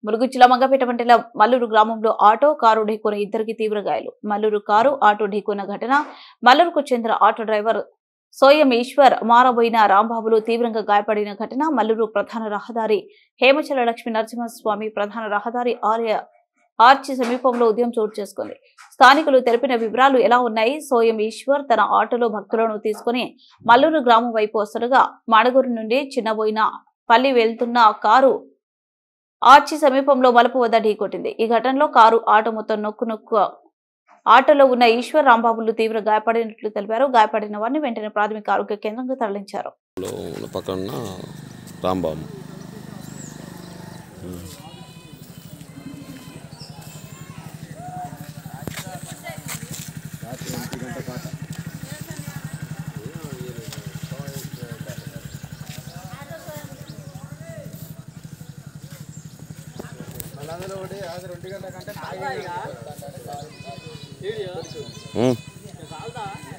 ములుగు జిల్లా మంగపేట మండలం మల్లూరు గ్రామంలో ఆటో కారు ఢీకొన్న ఇద్దరికి తీవ్ర గాయాలు. మల్లూరు కారు ఆటో ఢీకొన్న ఘటన. మల్లూరుకు చెందిన ఆటో డ్రైవర్ సోయం ఈశ్వర్, మారబోయిన రాంబాబులు తీవ్రంగా గాయపడిన ఘటన మల్లూరు ప్రధాన రహదారి హేమచల లక్ష్మీ నరసింహస్వామి ప్రధాన రహదారి ఆర్చి సమీపంలో ఉదయం చోటు చేసుకుంది. స్థానికులు తెలిపిన వివరాలు ఎలా ఉన్నాయి? సోయం ఈశ్వర్ తన ఆటోలో భక్తులను తీసుకుని మల్లూరు గ్రామం వైపు వస్తుండగా మాడగూరు నుండి చిన్నబోయిన పల్లి వెళ్తున్న కారు ఆర్చి సమీపంలో మలుపు వద్ద ఢీకొట్టింది. ఈ ఘటనలో కారు ఆటో మొత్తం నొక్కు ఆటోలో ఉన్న ఈశ్వర్, రాంబాబులు తీవ్ర గాయపడినట్లు తెలిపారు. గాయపడిన వారిని వెంటనే ప్రాథమిక ఆరోగ్య కేంద్రంగా తరలించారు. అందులో 2 గంటల కంటే